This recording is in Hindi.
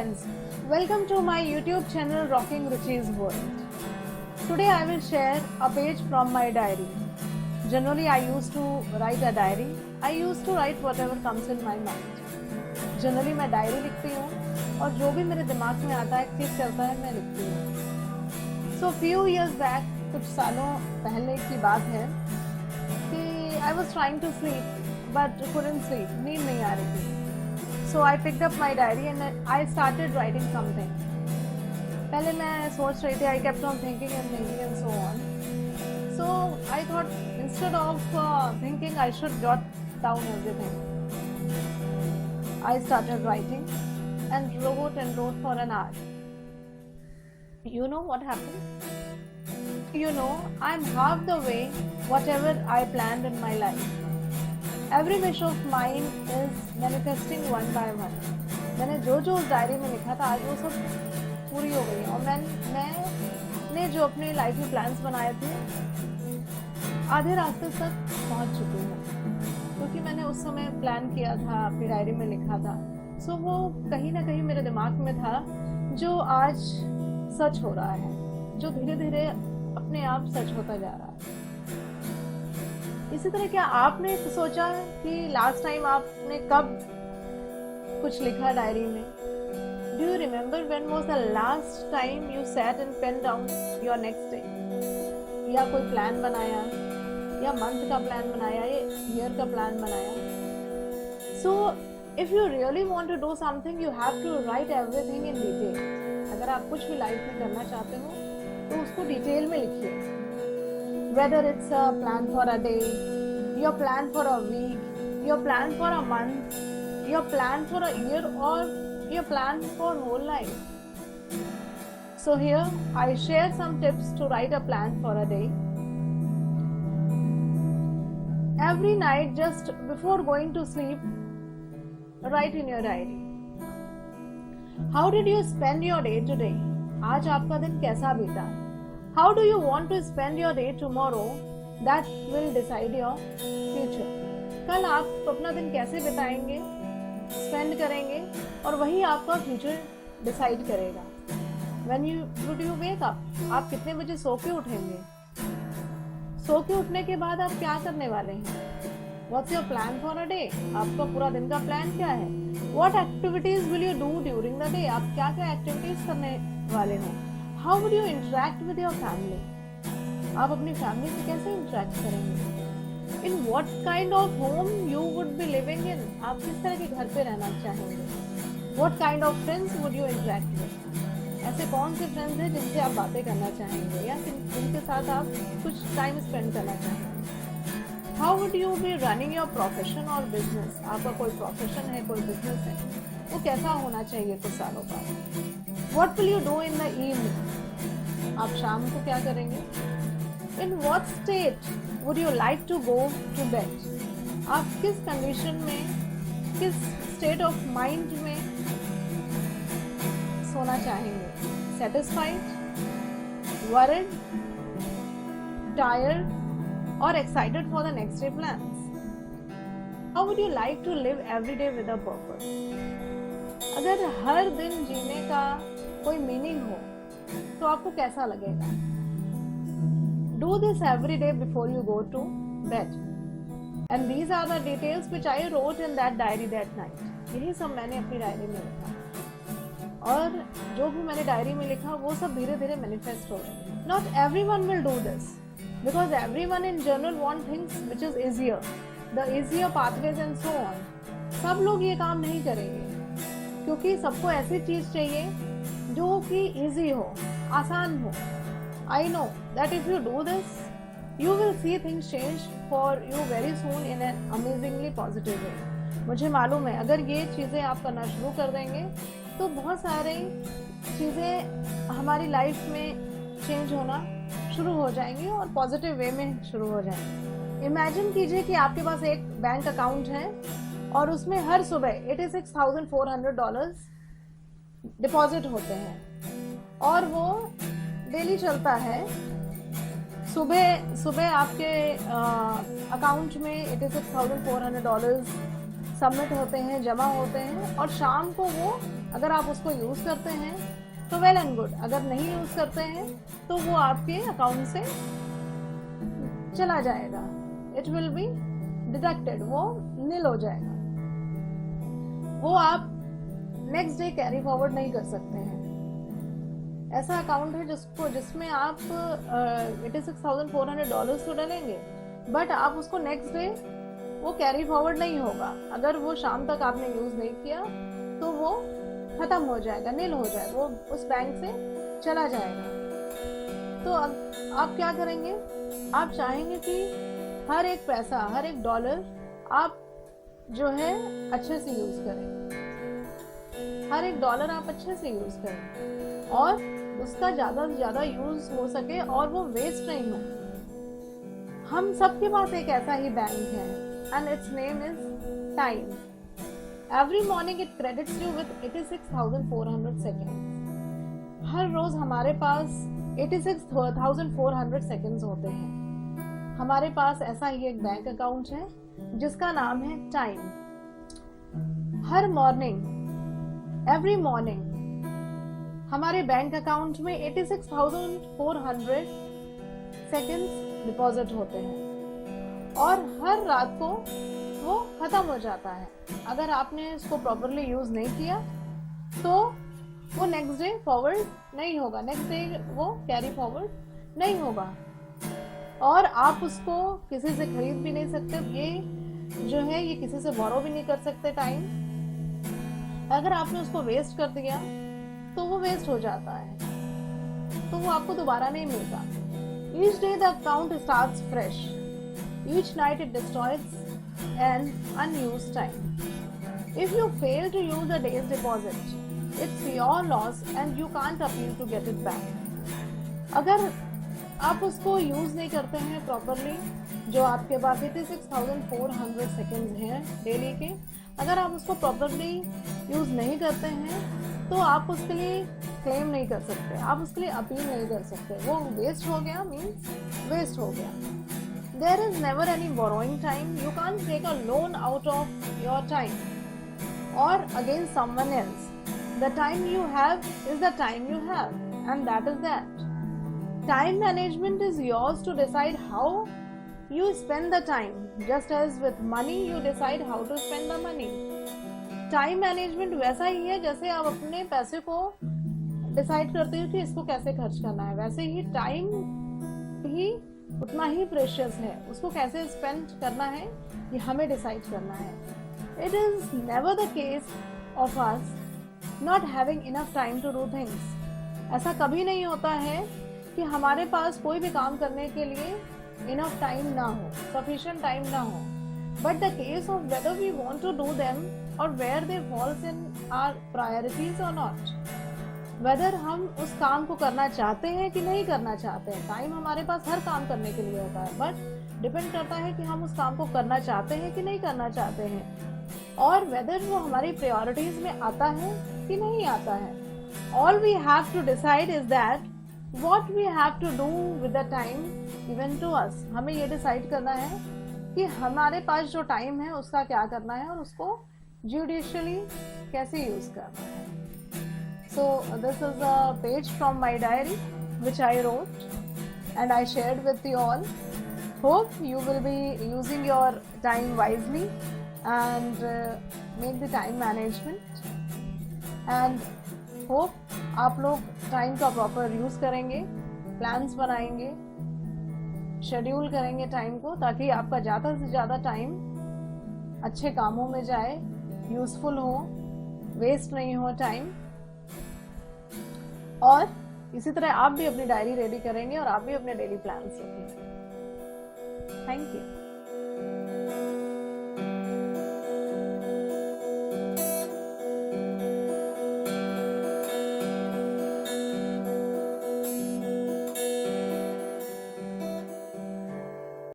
friends, welcome to my YouTube channel Rocking Ruchi's World. Today I will share a page from my diary. Generally I used to write a diary. I used to write whatever comes in my mind. Generally मैं डायरी लिखती हूँ और जो भी मेरे दिमाग में आता है, क्लिक करता है, मैं लिखती हूँ. So few years back, कुछ सालों पहले की बात है कि I was trying to sleep but couldn't sleep. नींद नहीं आ रही थी. So I picked up my diary and I started writing something. पहले मैं सोच रही थी, I kept on thinking and so on. So I thought instead of thinking, I should jot down everything. I started writing and wrote for an hour. You know what happened? You know, I'm half the way whatever I planned in my life. Every wish of mine is manifesting one by one. मैंने जो उस डायरी में लिखा था आज वो सब पूरी हो गई और मैंने जो अपनी लाइफ में प्लान्स बनाए थे आधे रास्ते तक पहुंच चुकी हूँ क्योंकि मैंने उस समय प्लान किया था, अपनी डायरी में लिखा था. सो वो कहीं ना कहीं मेरे दिमाग में था जो आज सच हो रहा है, जो धीरे धीरे अपने आप सच होता जा रहा है. इसी तरह क्या आपने सोचा कि लास्ट टाइम आपने कब कुछ लिखा डायरी में? Do you remember when was the last time you sat and pen down your next day? या कोई प्लान बनाया, या मंथ का प्लान बनाया, या ईयर का प्लान बनाया? So if you really want to do something you have to write everything in detail. अगर आप कुछ भी लाइफ में करना चाहते हो तो उसको डिटेल में लिखिए. Whether it's a plan for a day, your plan for a week, your plan for a month, your plan for a year, or your plan for whole life. So here I share some tips to write a plan for a day. Every night just before going to sleep, write in your diary. How did you spend your day today? आज आपका दिन कैसा बीता? How do you want to spend your day tomorrow? That will decide your future. कल आप अपना दिन कैसे बिताएंगे, स्पेंड करेंगे और वही आपका फ्यूचर डिसाइड करेगा. When would you wake up? आप कितने बजे सो के उठेंगे? सो के उठने के बाद आप क्या करने वाले हैं? What's your plan for a day? आपका पूरा दिन का प्लान क्या है? What activities will you do during the day? आप क्या क्या एक्टिविटीज करने वाले हो? How would you interact with your family? आप अपनी फैमिली से कैसे इंटरेक्ट करेंगे? In what kind of home you would be living in? आप किस तरह के घर पे रहना चाहेंगे? What kind of friends would you interact with? ऐसे कौन से फ्रेंड्स हैं जिनसे आप बातें करना चाहेंगे या जिनके साथ आप कुछ टाइम स्पेंड करना चाहेंगे? How would you be running your profession or business? आपका कोई प्रोफेशन है, कोई बिजनेस है, वो कैसा होना चाहिए कुछ सालों बाद? What will you do in the evening? आप शाम को क्या करेंगे? In what state would you like to go to bed? आप किस कंडीशन में, किस स्टेट ऑफ माइंड में सोना चाहेंगे? Satisfied, worried, tired, or excited for the next day plans? How would you like to live every day with a purpose? अगर हर दिन जीने का कोई मीनिंग हो तो आपको कैसा लगेगा? Do this every day before you go to bed. And these are the details which I wrote in that diary that night. यही सब मैंने अपनी डायरी में लिखा और जो भी मैंने डायरी में लिखा वो सब धीरे धीरे मैनिफेस्ट हो रहे हैं. Not everyone will do this because everyone in general want things which is easier, the easier pathways and so on. सब लोग ये काम नहीं करेंगे क्योंकि सबको ऐसी चीज चाहिए जो कि इजी हो, आसान हो. I know that if you do this, you will see things change for you very soon in an amazingly positive way. मुझे मालूम है अगर ये चीज़ें आप करना शुरू कर देंगे तो बहुत सारी चीज़ें हमारी लाइफ में चेंज होना शुरू हो जाएंगी और पॉजिटिव वे में शुरू हो जाएंगी. इमेजिन कीजिए कि आपके पास एक बैंक अकाउंट है और उसमें हर सुबह $86,400 डिपॉजिट होते हैं और वो डेली चलता है. सुबह आपके अकाउंट में $86,400 सबमिट होते हैं, जमा होते हैं, और शाम को वो अगर आप उसको यूज़ करते हैं तो वेल एंड गुड, अगर नहीं यूज़ करते हैं तो वो आपके अकाउंट से चला जाएगा, इट विल बी डिडक्टेड, वो नील हो जाएगा, वो आप नेक्स्ट डे कैरी फॉरवर्ड नहीं कर सकते हैं। ऐसा अकाउंट है जिसमें आप $86,400 तो डालेंगे, बट आप उसको नेक्स्ट डे वो कैरी फॉरवर्ड नहीं होगा। अगर वो शाम तक आपने यूज नहीं किया तो वो खत्म हो जाएगा, नील हो जाएगा, वो उस बैंक से चला जाएगा। तो अब आप क्या करेंगे, आप चाहेंगे कि हर एक पैसा, हर एक डॉलर आप जो है अच्छे से यूज करें, हर एक डॉलर आप अच्छे से यूज करें और उसका ज्यादा से ज्यादा यूज हो सके और वो वेस्ट नहीं हो। हम सबके पास एक ऐसा ही बैंक है and its name is time. Every morning it credits you with 86,400 seconds. हर रोज हमारे पास 86,400 seconds होते हैं। हमारे पास ऐसा ही एक बैंक अकाउंट है जिसका नाम है टाइम। हर मॉर्निंग, एवरी मॉर्निंग हमारे बैंक अकाउंट में 86,400 सेकंड्स डिपॉजिट होते हैं और हर रात को वो खत्म हो जाता है। अगर आपने इसको प्रॉपरली यूज नहीं किया तो वो नेक्स्ट डे फॉरवर्ड नहीं होगा, नेक्स्ट डे वो कैरी फॉरवर्ड नहीं होगा और आप उसको किसी से खरीद भी नहीं सकते। ये जो है ये किसी से बोरो भी नहीं कर सकते टाइम। अगर आपने उसको वेस्ट कर दिया तो वो वेस्ट हो जाता है, तो वो आपको दोबारा नहीं मिलता। Each day the account starts fresh. Each night it destroys an unused time. If you fail to use a day's deposit, it's your loss and you can't appeal to get it back. अगर आप उसको यूज नहीं करते हैं प्रॉपरली, जो आपके पास 86,400 सेकेंड्स हैं डेली के, अगर आप उसको प्रॉपरली यूज नहीं करते हैं तो आप उसके लिए क्लेम नहीं कर सकते, आप उसके लिए अपील नहीं कर सकते। वो वेस्ट हो गया, मीन्स वेस्ट हो गया। There is never any borrowing time. You can't take a loan out of your time or against someone else. The time you have is the time you have, and that is that. Time management is yours to decide how you spend the time. Just as with money, you decide how to spend the money. Time management वैसा ही है जैसे आप अपने पैसे को डिसाइड करते हो कि इसको कैसे खर्च करना है, वैसे ही टाइम भी उतना ही प्रेशियस है, उसको कैसे स्पेंड करना है ये हमें डिसाइड करना है। It is never the case of us not having enough time to do things. ऐसा कभी नहीं होता है कि हमारे पास कोई भी काम करने के लिए इनफ टाइम ना हो, सफिशिएंट टाइम ना हो, but the case of whether we want to do them और where they falls in our priorities और नॉट, वेदर हम उस काम को करना चाहते हैं कि नहीं करना चाहते हैं। टाइम हमारे पास हर काम करने के लिए होता है, बट डिपेंड करता है कि हम उस काम को करना चाहते हैं कि नहीं करना चाहते हैं और वेदर वो हमारी प्रायोरिटीज में आता है कि नहीं आता है। All we have to decide is that what we have to do with the time given to us. हमें ये डिसाइड करना है कि हमारे पास जो टाइम है उसका क्या करना है और उसको जुडिशियली कैसे यूज करना है। So this is a page from my diary which I wrote and I shared with you all. Hope you will be using your time wisely and make the time management and hope आप लोग टाइम का प्रॉपर यूज करेंगे, प्लान्स बनाएंगे, शेड्यूल करेंगे टाइम को, ताकि आपका ज़्यादा से ज़्यादा टाइम अच्छे कामों में जाए, यूजफुल हो, वेस्ट नहीं हो टाइम। और इसी तरह आप भी अपनी डायरी रेडी करेंगे और आप भी अपने डेली प्लान्स रखेंगे। Thank you.